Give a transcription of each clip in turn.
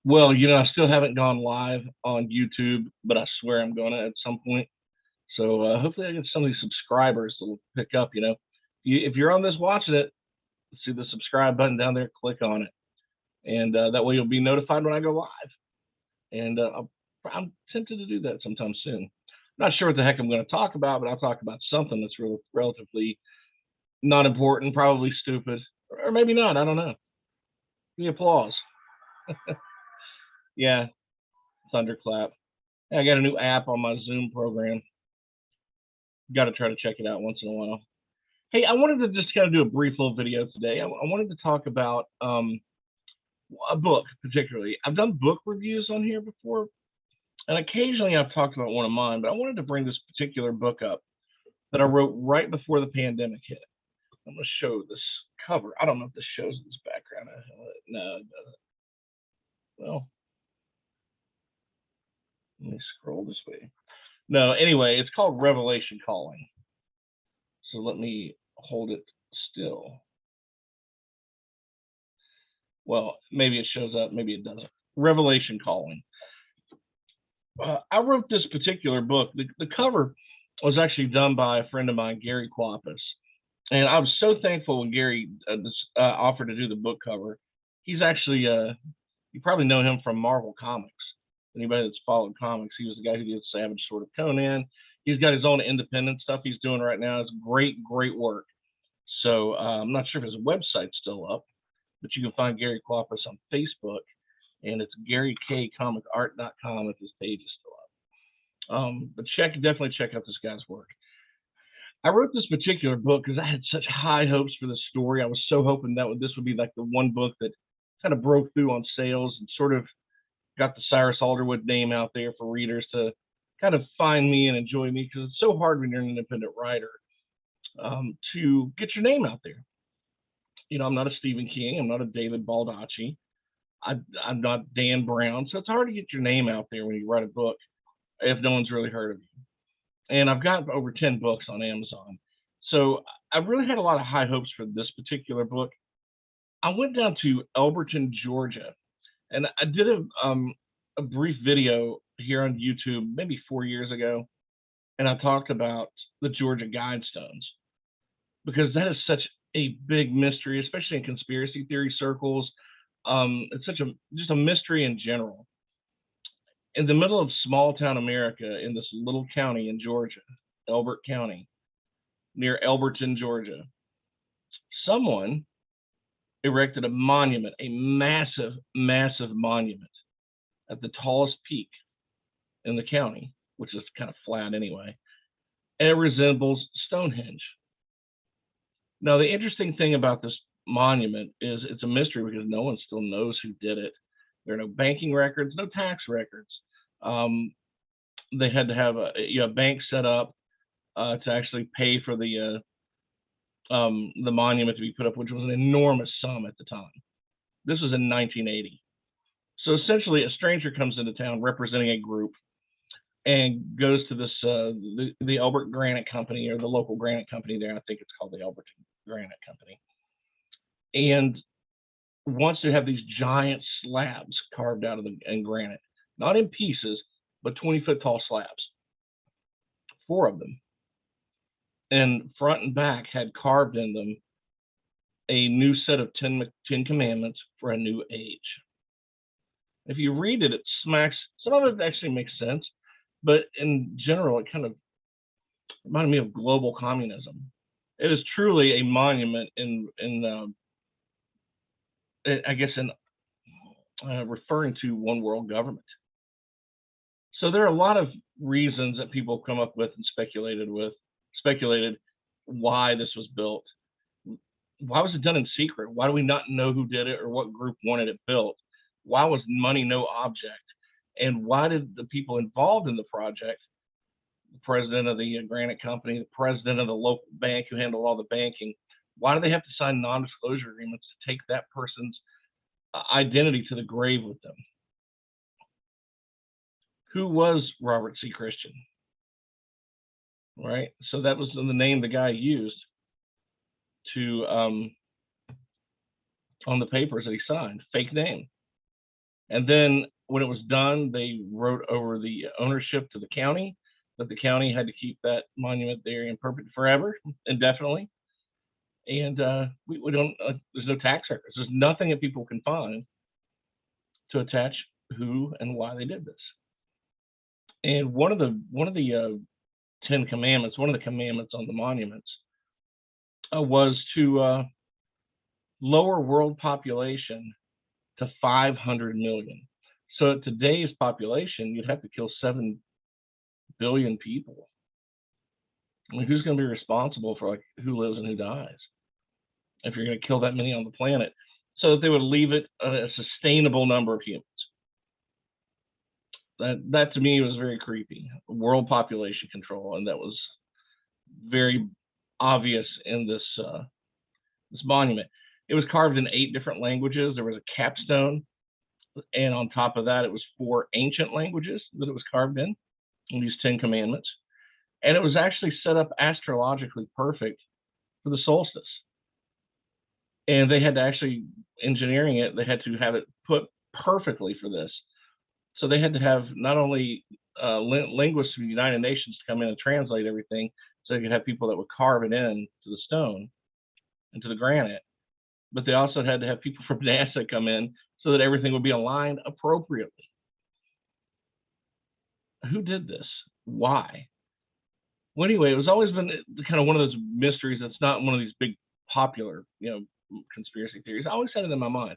Well, I still haven't gone live on YouTube, but I swear I'm gonna at some point. So hopefully I get some of these subscribers to pick up. If you're on this watching it, see the subscribe button down there, click on it, and that way you'll be notified when I go live. And I'm tempted to do that sometime soon. Not sure what the heck I'm going to talk about, but I'll talk about something that's relatively not important, probably stupid, or maybe not. I don't know. Give me applause. Yeah, thunderclap. I got a new app on my Zoom program. Got to try to check it out once in a while. Hey, I wanted to just kind of do a brief little video today. I wanted to talk about a book, particularly. I've done book reviews on here before, and occasionally I've talked about one of mine, but I wanted to bring this particular book up that I wrote right before the pandemic hit. I'm going to show this cover. I don't know if this shows this background. No, it doesn't. Well, let me scroll this way. No, anyway, it's called Revelation Calling. So let me hold it still. Well, maybe it shows up, maybe it doesn't. Revelation Calling. I wrote this particular book. The cover was actually done by a friend of mine, Gary Quapis. And I was so thankful when Gary offered to do the book cover. He's actually, you probably know him from Marvel Comics. Anybody that's followed comics, he was the guy who did Savage Sword of Conan. He's got his own independent stuff he's doing right now. It's great, great work. So I'm not sure if his website's still up, but you can find Gary Quapis on Facebook, and it's GaryKComicArt.com if his page is still up. But definitely check out this guy's work. I wrote this particular book because I had such high hopes for this story. I was so hoping that this would be like the one book that kind of broke through on sales and sort of got the Cyrus Alderwood name out there for readers to kind of find me and enjoy me, because it's so hard when you're an independent writer to get your name out there. I'm not a Stephen King. I'm not a David Baldacci. I'm not Dan Brown. So it's hard to get your name out there when you write a book if no one's really heard of you. And I've got over 10 books on Amazon. So I really had a lot of high hopes for this particular book. I went down to Elberton, Georgia, and I did a brief video here on YouTube maybe 4 years ago, and I talked about the Georgia Guidestones, because that is such a big mystery, especially in conspiracy theory circles. It's just a mystery in general. In the middle of small town America, in this little county in Georgia, Elbert County, near Elberton, Georgia, someone erected a monument, a massive, massive monument at the tallest peak in the county, which is kind of flat anyway, and it resembles Stonehenge. Now, the interesting thing about this monument is it's a mystery because no one still knows who did it. There are no banking records, no tax records. They had to have a bank set up to actually pay for the monument to be put up, which was an enormous sum at the time. This was in 1980. So essentially, a stranger comes into town representing a group and goes to this the Elbert Granite Company, or the local granite company there. I think it's called the Elbert Granite Company, and wants to have these giant slabs carved out of in granite, not in pieces, but 20-foot tall slabs, 4 of them. And front and back had carved in them a new set of 10 Commandments for a new age. If you read it, it smacks, some of it actually makes sense, but in general, it kind of reminded me of global communism. It is truly a monument in referring to one world government. So there are a lot of reasons that people come up with and speculated why this was built. Why was it done in secret? Why do we not know who did it or what group wanted it built? Why was money no object? And why did the people involved in the project, the president of the granite company, the president of the local bank who handled all the banking, why do they have to sign non-disclosure agreements to take that person's identity to the grave with them? Who was Robert C. Christian? Right? So that was the name the guy used to on the papers that he signed, fake name. And then when it was done, they wrote over the ownership to the county, that the county had to keep that monument there in perpetuity forever, indefinitely. And we don't, there's no tax records. There's nothing that people can find to attach who and why they did this. And one of the 10 commandments, one of the commandments on the monuments was to lower world population to 500 million. So at today's population, you'd have to kill 7 billion people. I mean, who's going to be responsible for like who lives and who dies if you're going to kill that many on the planet? So that they would leave it a sustainable number of humans. That to me was very creepy. World population control, and that was very obvious in this monument. It was carved in 8 different languages. There was a capstone, and on top of that, it was 4 ancient languages that it was carved in these 10 commandments. And it was actually set up astrologically perfect for the solstice. And they had to actually, engineering it, they had to have it put perfectly for this. So they had to have not only linguists from the United Nations to come in and translate everything, so they could have people that would carve it in to the stone and to the granite, but they also had to have people from NASA come in so that everything would be aligned appropriately. Who did this? Why? Well, anyway, it was always been kind of one of those mysteries that's not one of these big popular, conspiracy theories. I always had it in my mind.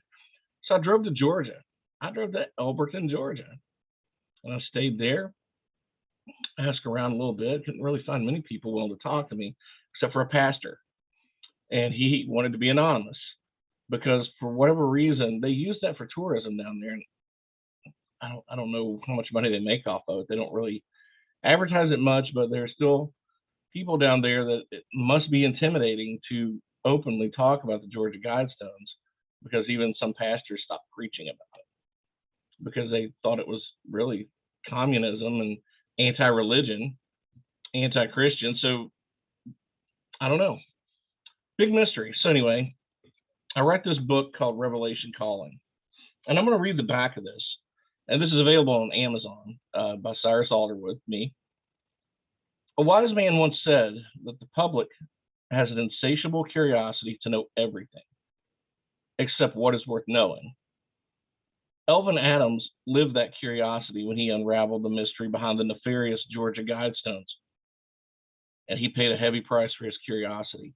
So I drove to Georgia. I drove to Elberton, Georgia, and I stayed there. Asked around a little bit. Couldn't really find many people willing to talk to me, except for a pastor, and he wanted to be anonymous because for whatever reason they use that for tourism down there. And I don't know how much money they make off of it. They don't really advertise it much, but there's still people down there that it must be intimidating to openly talk about the Georgia Guidestones, because even some pastors stopped preaching about it because they thought it was really communism and anti-religion, anti-Christian. So I don't know. Big mystery. So anyway, I write this book called Revelation Calling, and I'm going to read the back of this. And this is available on Amazon by Cyrus Alderwood, me. A wise man once said that the public has an insatiable curiosity to know everything, except what is worth knowing. Elvin Adams lived that curiosity when he unraveled the mystery behind the nefarious Georgia Guidestones, and he paid a heavy price for his curiosity.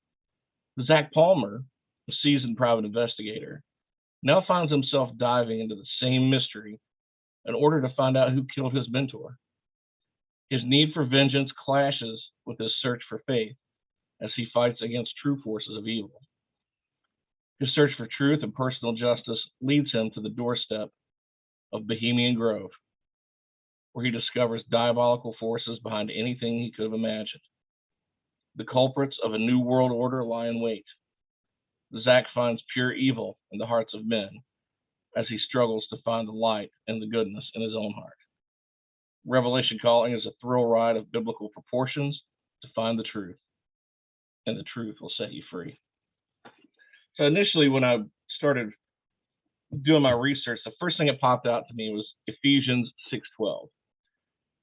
Zach Palmer, a seasoned private investigator, now finds himself diving into the same mystery in order to find out who killed his mentor. His need for vengeance clashes with his search for faith as he fights against true forces of evil. His search for truth and personal justice leads him to the doorstep of Bohemian Grove, where he discovers diabolical forces behind anything he could have imagined. The culprits of a new world order lie in wait. Zach finds pure evil in the hearts of men as he struggles to find the light and the goodness in his own heart. Revelation Calling is a thrill ride of biblical proportions to find the truth, and the truth will set you free. So initially, when I started doing my research, the first thing that popped out to me was Ephesians 6:12.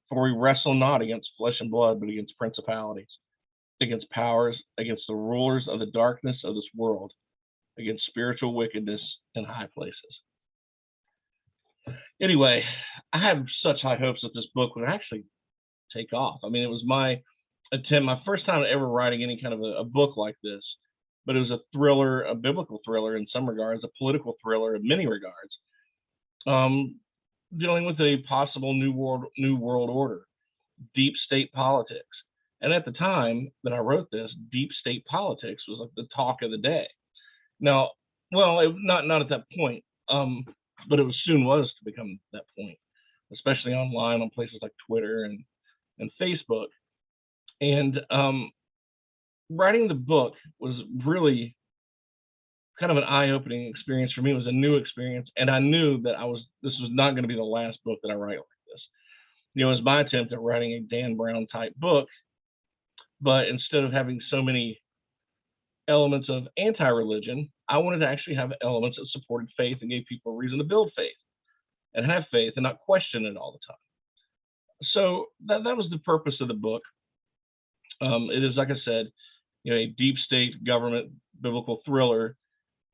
For we wrestle not against flesh and blood, but against principalities, against powers, against the rulers of the darkness of this world, against spiritual wickedness in high places. Anyway, I have such high hopes that this book would actually take off. I mean, it was my attempt, my first time ever writing any kind of a book like this, but it was a thriller, a biblical thriller in some regards, a political thriller in many regards, dealing with a possible new world order, deep state politics. And at the time that I wrote this, deep state politics was like the talk of the day. Now, well, not at that point, but it soon was to become that point, especially online on places like Twitter and Facebook. And writing the book was really kind of an eye-opening experience for me. It was a new experience, and I knew that this was not going to be the last book that I write like this. It was my attempt at writing a Dan Brown type book, but instead of having so many elements of anti-religion, I wanted to actually have elements that supported faith and gave people a reason to build faith. and have faith and not question it all the time. So that was the purpose of the book. It is, like I said, a deep state government biblical thriller,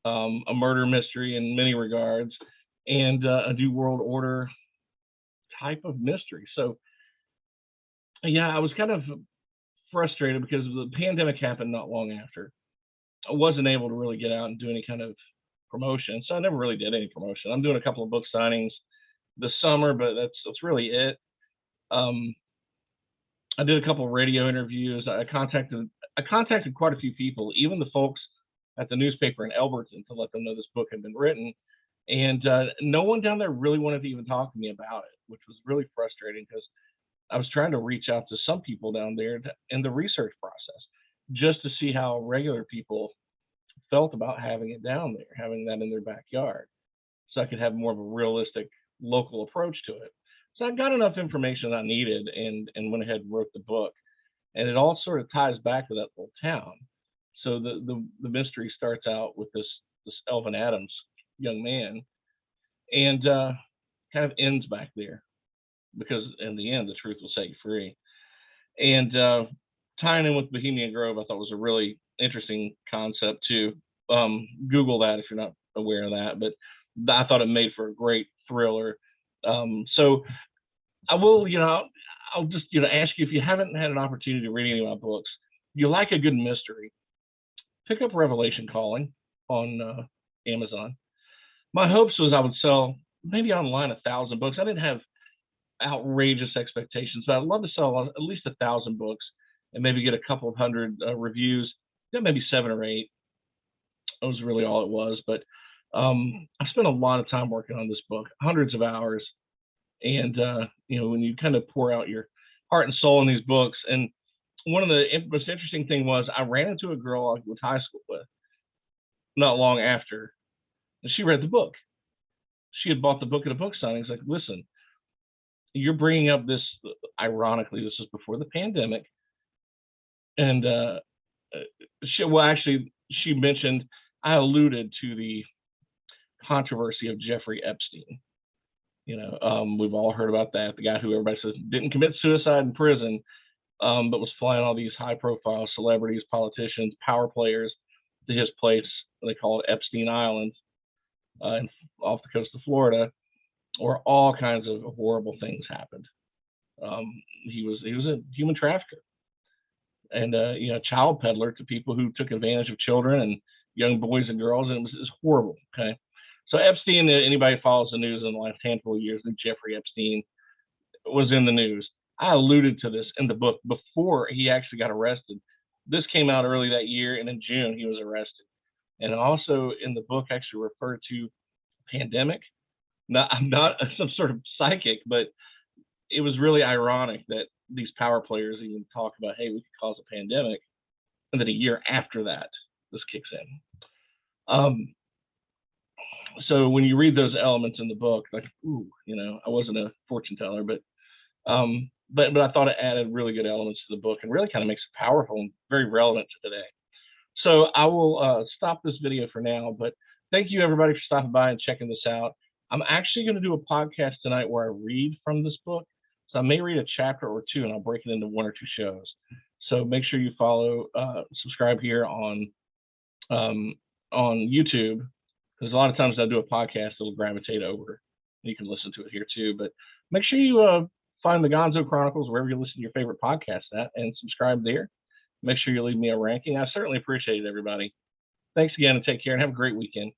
a murder mystery in many regards, and a new world order type of mystery. So yeah, I was kind of frustrated because the pandemic happened not long after. I wasn't able to really get out and do any kind of promotion, so I never really did any promotion. I'm doing a couple of book signings this summer, but that's really it. I did a couple of radio interviews. I contacted quite a few people, even the folks at the newspaper in Elberton, to let them know this book had been written. And no one down there really wanted to even talk to me about it, which was really frustrating because I was trying to reach out to some people down there in the research process just to see how regular people felt about having it down there, having that in their backyard, so I could have more of a realistic local approach to it. So I got enough information I needed and went ahead and wrote the book. And it all sort of ties back to that little town. So the mystery starts out with this Elvin Adams young man, and kind of ends back there, because in the end the truth will set you free. And tying in with Bohemian Grove, I thought was a really interesting concept too. Google that if you're not aware of that, but I thought it made for a great thriller. So I will, I'll just, ask you, if you haven't had an opportunity to read any of my books, you like a good mystery, pick up Revelation Calling on Amazon. My hopes was I would sell maybe online 1,000 books. I didn't have outrageous expectations, but I'd love to sell at least 1,000 books and maybe get a couple of hundred reviews, maybe 7 or 8. That was really all it was. But I spent a lot of time working on this book, hundreds of hours. And, when you kind of pour out your heart and soul in these books, and one of the most interesting thing was I ran into a girl I went to high school with not long after, and she read the book. She had bought the book at a book signing. It's like, listen, you're bringing up this, ironically, this was before the pandemic. And she mentioned, I alluded to the controversy of Jeffrey Epstein. We've all heard about that. The guy who everybody says didn't commit suicide in prison, but was flying all these high-profile celebrities, politicians, power players to his place. They call it Epstein Island, off the coast of Florida, where all kinds of horrible things happened. He was a human trafficker and child peddler to people who took advantage of children and young boys and girls, and it was horrible. Okay. So Epstein, anybody who follows the news in the last handful of years, knew Jeffrey Epstein was in the news. I alluded to this in the book before he actually got arrested. This came out early that year, and in June he was arrested. And also in the book actually referred to pandemic. Now, I'm not some sort of psychic, but it was really ironic that these power players even talk about, hey, we could cause a pandemic, and then a year after that, this kicks in. So when you read those elements in the book, like, I wasn't a fortune teller, but I thought it added really good elements to the book and really kind of makes it powerful and very relevant to today. So I will stop this video for now, but thank you everybody for stopping by and checking this out. I'm actually going to do a podcast tonight where I read from this book. So I may read a chapter or two and I'll break it into 1 or 2 shows. So make sure you subscribe here on YouTube, because a lot of times I do a podcast, it'll gravitate over. You can listen to it here too, but make sure you find the Gonzo Chronicles wherever you listen to your favorite podcast at and subscribe there. Make sure you leave me a ranking. I certainly appreciate it, everybody. Thanks again and take care and have a great weekend.